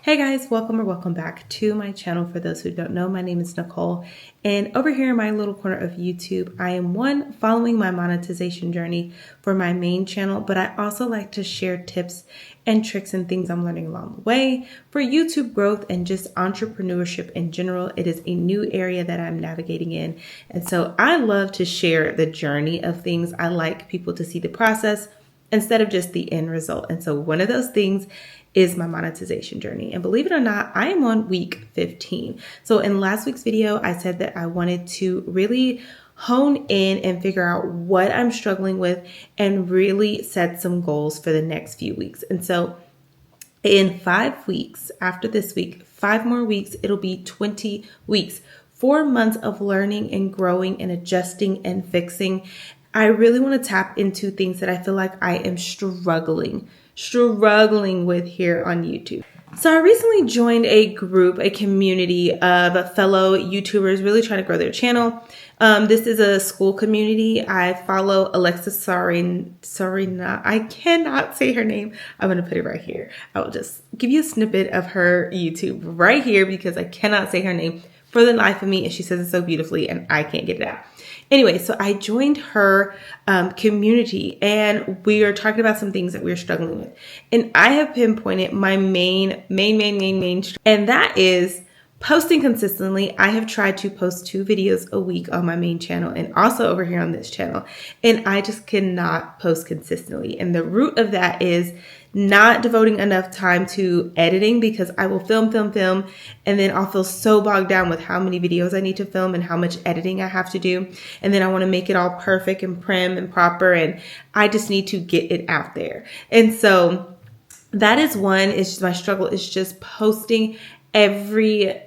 Hey guys, welcome back to my channel. For those who don't know, my name is Nichole, and over here in my little corner of YouTube, I am following my monetization journey for my main channel, but I also like to share tips and tricks and things I'm learning along the way for YouTube growth and just entrepreneurship in general. It is a new area that I'm navigating in, and so I love to share the journey of things. I like people to see the process instead of just the end result. And so one of those things is my monetization journey. And believe it or not, I am on week 15. So in last week's video, I said that I wanted to really hone in and figure out what I'm struggling with and really set some goals for the next few weeks. And so in 5 weeks after this week, 5 more weeks, it'll be 20 weeks, 4 months of learning and growing and adjusting and fixing. I really want to tap into things that I feel like I am struggling with here on YouTube. So I recently joined a group, a community of fellow YouTubers really trying to grow their channel. This is a school community. I follow Alexis Sarina. I cannot say her name. I'm going to put it right here. I will just give you a snippet of her YouTube right here because I cannot say her name for the life of me, and she says it so beautifully and I can't get it out. Anyway, so I joined her community and we are talking about some things that we're struggling with. And I have pinpointed my main, and that is posting consistently. I have tried to post 2 videos a week on my main channel and also over here on this channel. And I just cannot post consistently. And the root of that is not devoting enough time to editing, because I will film, and then I'll feel so bogged down with how many videos I need to film and how much editing I have to do. And then I want to make it all perfect and prim and proper, and I just need to get it out there. And so that is one, it's just my struggle is just posting every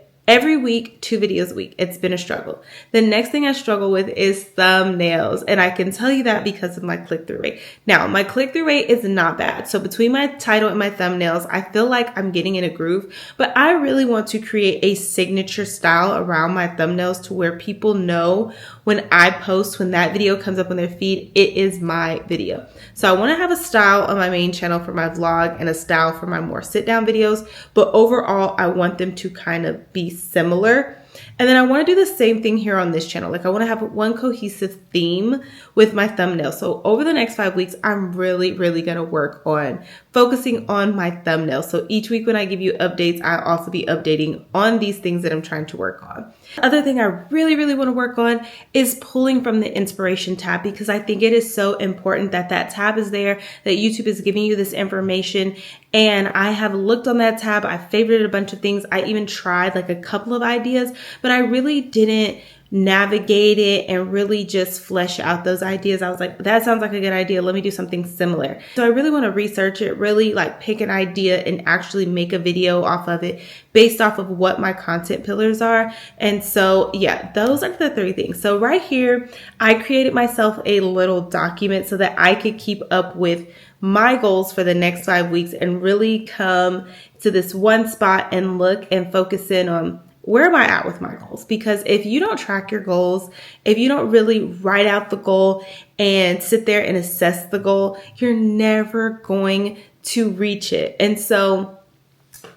week, 2 videos a week. It's been a struggle. The next thing I struggle with is thumbnails. And I can tell you that because of my click-through rate. Now, my click-through rate is not bad. So between my title and my thumbnails, I feel like I'm getting in a groove, but I really want to create a signature style around my thumbnails to where people know when I post, when that video comes up on their feed, it is my video. So I want to have a style on my main channel for my vlog and a style for my more sit-down videos, but overall, I want them to kind of be similar. And then I want to do the same thing here on this channel. Like I want to have one cohesive theme with my thumbnail. So over the next 5 weeks, I'm really going to work on focusing on my thumbnail. So each week when I give you updates, I'll also be updating on these things that I'm trying to work on. The other thing I really want to work on is pulling from the inspiration tab, because I think it is so important that that tab is there, that YouTube is giving you this information. And I have looked on that tab. I favorited a bunch of things. I even tried like a couple of ideas, but I really didn't navigate it and really just flesh out those ideas. I was like, that sounds like a good idea. Let me do something similar. So I really want to research it, really like pick an idea and actually make a video off of it based off of what my content pillars are. And so, yeah, those are the 3 things. So right here, I created myself a little document so that I could keep up with my goals for the next 5 weeks and really come to this one spot and look and focus in on where am I at with my goals? Because if you don't track your goals, if you don't really write out the goal and sit there and assess the goal, you're never going to reach it. And so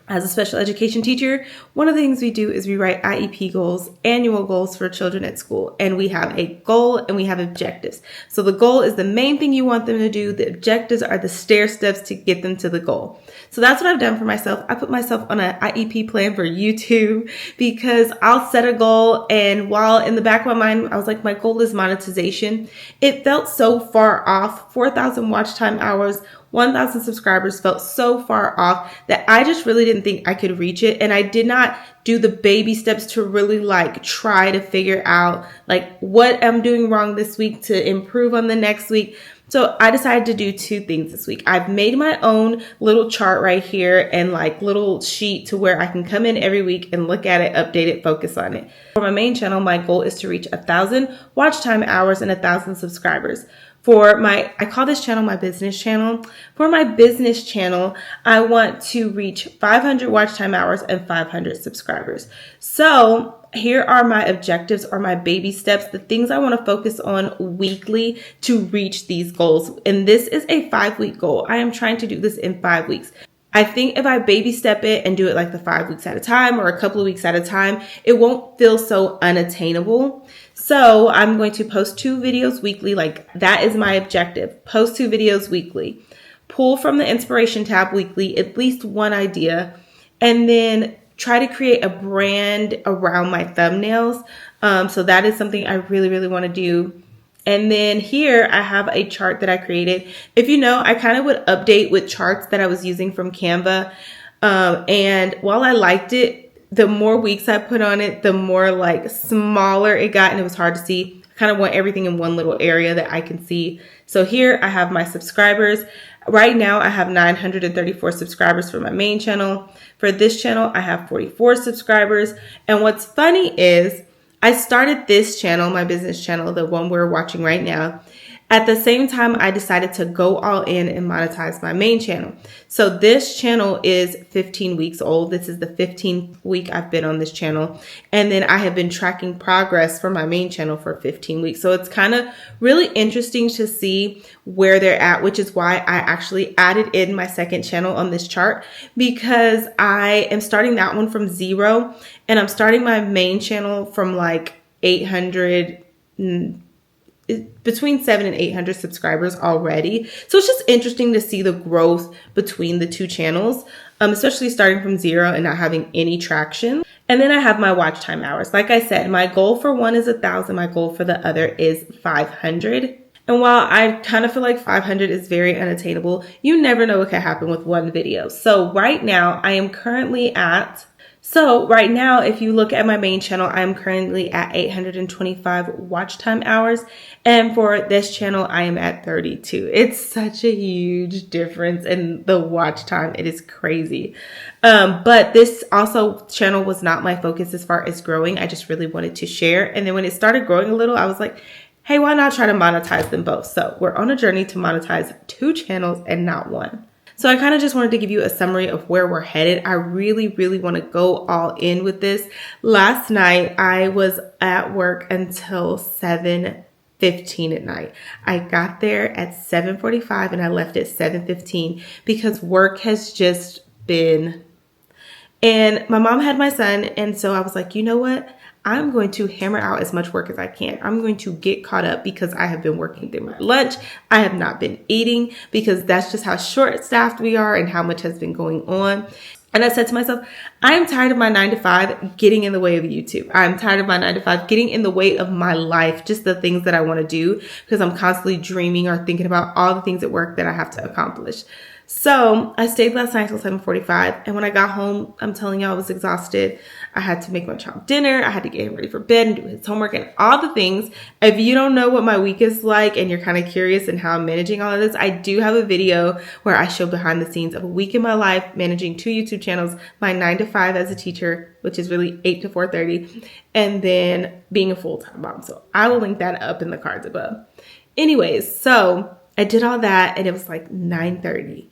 as a special education teacher, one of the things we do is we write IEP goals, annual goals for children at school. And we have a goal and we have objectives. So the goal is the main thing you want them to do. The objectives are the stair steps to get them to the goal. So that's what I've done for myself. I put myself on an IEP plan for YouTube because I'll set a goal. And while in the back of my mind, I was like, my goal is monetization. It felt so far off. 4,000 watch time hours, 1,000 subscribers felt so far off that I just really didn't think I could reach it. And I did not do the baby steps to really like try to figure out like what I'm doing wrong this week to improve on the next week. So I decided to do 2 things this week. I've made my own little chart right here and like little sheet to where I can come in every week and look at it, update it, focus on it. For my main channel, my goal is to reach 1,000 watch time hours and 1,000 subscribers. I call this channel my business channel. For my business channel, I want to reach 500 watch time hours and 500 subscribers. So here are my objectives or my baby steps, the things I want to focus on weekly to reach these goals. And this is a 5-week goal. I am trying to do this in 5 weeks. I think if I baby step it and do it like the 5 weeks at a time or a couple of weeks at a time, it won't feel so unattainable. So I'm going to post 2 videos weekly. Like that is my objective. Post 2 videos weekly. Pull from the inspiration tab weekly, at least one idea, and then try to create a brand around my thumbnails. So that is something I really, really want to do. And then here I have a chart that I created. If you know, I kind of would update with charts that I was using from Canva. And while I liked it, the more weeks I put on it, the more like smaller it got and it was hard to see. I kind of want everything in one little area that I can see. So here I have my subscribers. Right now I have 934 subscribers for my main channel. For this channel, I have 44 subscribers. And what's funny is I started this channel, my business channel, the one we're watching right now. At the same time, I decided to go all in and monetize my main channel. So this channel is 15 weeks old. This is the 15th week I've been on this channel. And then I have been tracking progress for my main channel for 15 weeks. So it's kind of really interesting to see where they're at, which is why I actually added in my second channel on this chart, because I am starting that one from 0 and I'm starting my main channel from like 800, between 700 and 800 subscribers already. So it's just interesting to see the growth between the 2 channels, especially starting from 0 and not having any traction. And then I have my watch time hours. Like I said, my goal for one is 1,000. My goal for the other is 500. And while I kind of feel like 500 is very unattainable, you never know what could happen with one video. So right now if you look at my main channel, I'm currently at 825 watch time hours. And for this channel, I am at 32. It's such a huge difference in the watch time. It is crazy. But this also channel was not my focus as far as growing. I just really wanted to share. And then when it started growing a little, I was like, hey, why not try to monetize them both? So we're on a journey to monetize 2 channels and not 1. So I kind of just wanted to give you a summary of where we're headed. I really, really want to go all in with this. Last night, I was at work until 7:15 at night. I got there at 7:45 and I left at 7:15 because work has just been... And my mom had my son, and so I was like, you know what? I'm going to hammer out as much work as I can. I'm going to get caught up because I have been working through my lunch. I have not been eating because that's just how short-staffed we are and how much has been going on. And I said to myself, I am tired of my 9 to 5 getting in the way of YouTube. I'm tired of my 9 to 5 getting in the way of my life, just the things that I want to do, because I'm constantly dreaming or thinking about all the things at work that I have to accomplish. So I stayed last night till 7:45. And when I got home, I'm telling you, I was exhausted. I had to make my child dinner. I had to get him ready for bed and do his homework and all the things. If you don't know what my week is like and you're kind of curious in how I'm managing all of this, I do have a video where I show behind the scenes of a week in my life, managing 2 YouTube channels, my 9 to 5 as a teacher, which is really 8 to 4:30, and then being a full-time mom. So I will link that up in the cards above. Anyways, so I did all that and it was like 9:30.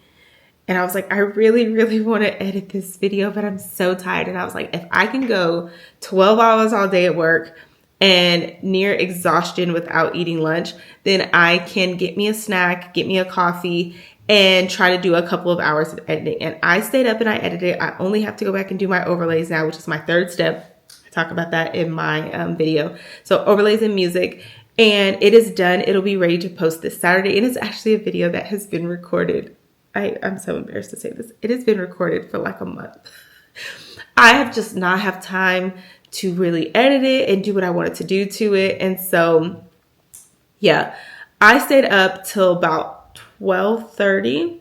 And I was like, I really, really want to edit this video, but I'm so tired. And I was like, if I can go 12 hours all day at work and near exhaustion without eating lunch, then I can get me a snack, get me a coffee, and try to do a couple of hours of editing. And I stayed up and I edited. I only have to go back and do my overlays now, which is my 3rd step. I talk about that in my video. So overlays and music. And it is done. It'll be ready to post this Saturday. And it's actually a video that has been recorded. I'm so embarrassed to say this. It has been recorded for like a month. I have just not have time to really edit it and do what I wanted to do to it. And so, yeah, I stayed up till about 12:30,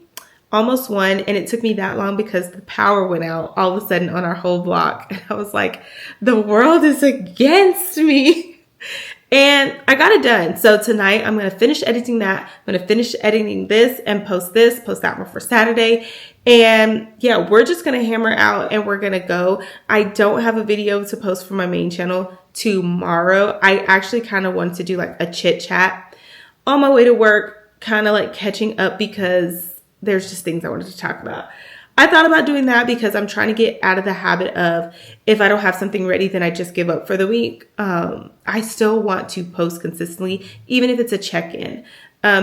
almost 1. And it took me that long because the power went out all of a sudden on our whole block. And I was like, the world is against me. And I got it done. So tonight I'm going to finish editing that. I'm going to finish editing this and post that one for Saturday. And yeah, we're just going to hammer out and we're going to go. I don't have a video to post for my main channel tomorrow. I actually kind of wanted to do like a chit chat on my way to work, kind of like catching up because there's just things I wanted to talk about. I thought about doing that because I'm trying to get out of the habit of if I don't have something ready, then I just give up for the week. I still want to post consistently, even if it's a check-in.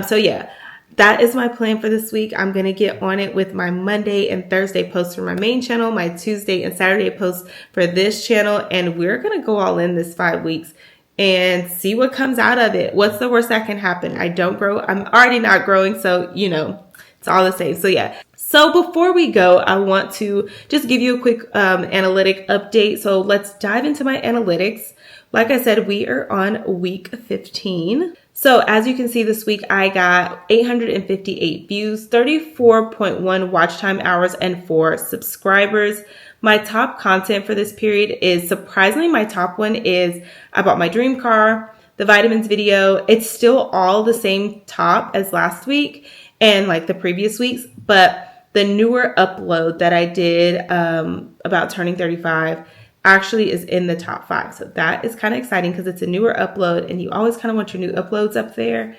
So yeah, that is my plan for this week. I'm going to get on it with my Monday and Thursday posts for my main channel, my Tuesday and Saturday posts for this channel, and we're going to go all in this 5 weeks and see what comes out of it. What's the worst that can happen? I don't grow. I'm already not growing, so, you know, it's all the same. So yeah. So before we go, I want to just give you a quick analytic update. So let's dive into my analytics. Like I said, we are on week 15. So as you can see this week, I got 858 views, 34.1 watch time hours, and 4 subscribers. My top content for this period is, surprisingly, my top one is I bought my dream car, the vitamins video. It's still all the same top as last week and like the previous weeks, but the newer upload that I did about turning 35 actually is in the top 5. So that is kind of exciting because it's a newer upload and you always kind of want your new uploads up there.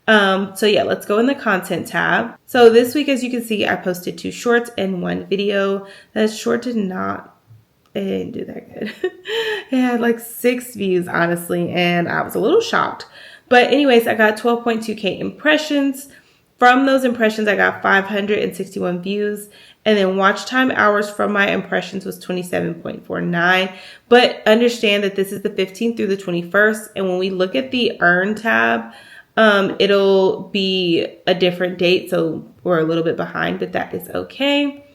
So yeah, let's go in the content tab. So this week, as you can see, I posted 2 shorts and 1 video. That short it didn't do that good. It had like 6 views, honestly, and I was a little shocked. But anyways, I got 12.2K impressions. From those impressions, I got 561 views. And then watch time hours from my impressions was 27.49. But understand that this is the 15th through the 21st. And when we look at the earn tab, it'll be a different date. So we're a little bit behind, but that is okay.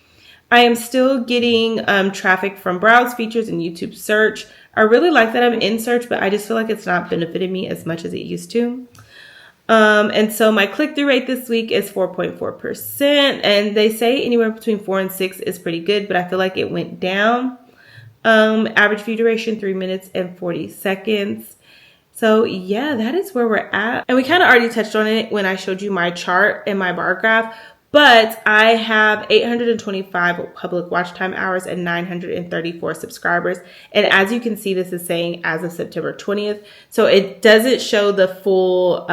I am still getting traffic from browse features and YouTube search. I really like that I'm in search, but I just feel like it's not benefited me as much as it used to. And so my click-through rate this week is 4.4%. And they say anywhere between 4 and 6 is pretty good, but I feel like it went down. Average view duration, 3 minutes and 40 seconds. So yeah, that is where we're at. And we kind of already touched on it when I showed you my chart and my bar graph. But I have 825 public watch time hours and 934 subscribers. And as you can see, this is saying as of September 20th. So it doesn't show the full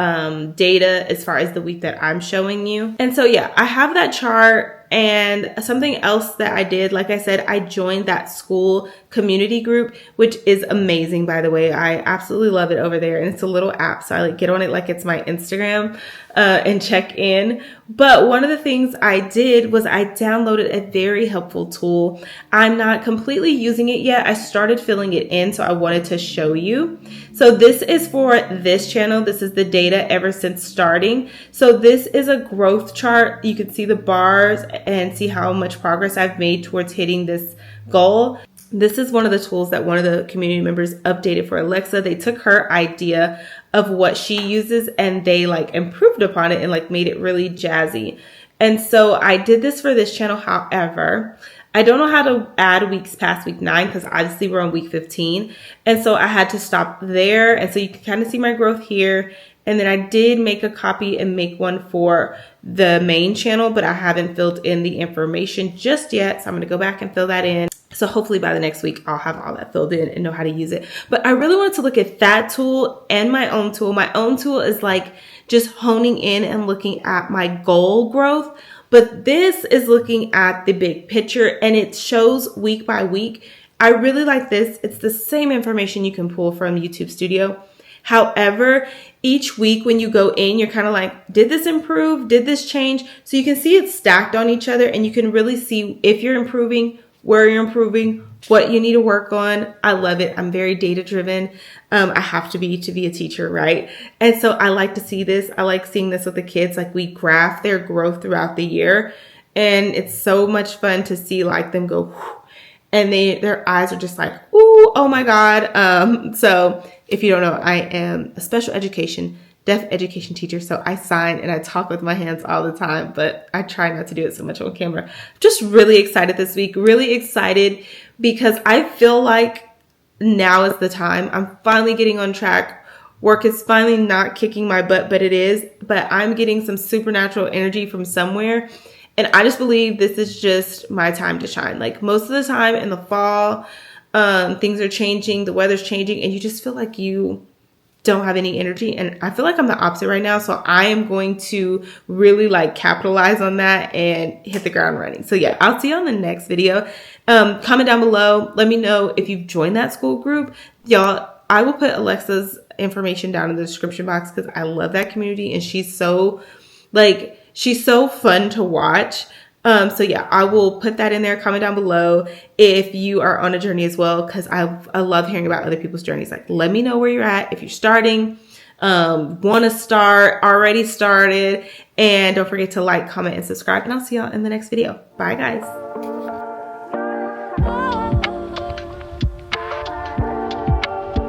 data as far as the week that I'm showing you. And so, yeah, I have that chart. And something else that I did, like I said, I joined that school community group, which is amazing, by the way. I absolutely love it over there. And it's a little app. So I like get on it like it's my Instagram and check in. But one of the things I did was I downloaded a very helpful tool. I'm not completely using it yet. I started filling it in, so I wanted to show you. So this is for this channel. This is the data ever since starting. So this is a growth chart. You can see the bars and see how much progress I've made towards hitting this goal. This is one of the tools that one of the community members updated for Alexa. They took her idea of what she uses and they like improved upon it and like made it really jazzy. And so I did this for this channel. However, I don't know how to add weeks past week 9 because obviously we're on week 15. And so I had to stop there. And so you can kind of see my growth here. And then I did make a copy and make one for the main channel, but I haven't filled in the information just yet. So I'm going to go back and fill that in. So hopefully by the next week, I'll have all that filled in and know how to use it. But I really wanted to look at that tool and my own tool. My own tool is like just honing in and looking at my goal growth. But this is looking at the big picture and it shows week by week. I really like this. It's the same information you can pull from YouTube Studio. However, each week when you go in, you're kind of like, did this improve? Did this change? So you can see it's stacked on each other and you can really see if you're improving, where you're improving, what you need to work on. I love it. I'm very data driven. I have to be a teacher, right? And so I like to see this. I like seeing this with the kids. Like we graph their growth throughout the year and it's so much fun to see like them go whew, and their eyes are just like, ooh, oh my God. So if you don't know, I am a special education, deaf education teacher. So I sign and I talk with my hands all the time, but I try not to do it so much on camera. Just really excited this week, really excited because I feel like now is the time. I'm finally getting on track. Work is finally not kicking my butt, but it is. But I'm getting some supernatural energy from somewhere. And I just believe this is just my time to shine. Like most of the time in the fall, things are changing, the weather's changing, and you just feel like you don't have any energy. And I feel like I'm the opposite right now. So I am going to really like capitalize on that and hit the ground running. So yeah, I'll see you on the next video. Comment down below. Let me know if you've joined that school group. Y'all, I will put Alexa's information down in the description box because I love that community and she's so Like, she's so fun to watch. So yeah, I will put that in there. Comment down below if you are on a journey as well, because I love hearing about other people's journeys. Like, let me know where you're at, if you're starting, want to start, already started, and don't forget to like, comment, and subscribe, and I'll see y'all in the next video. Bye, guys.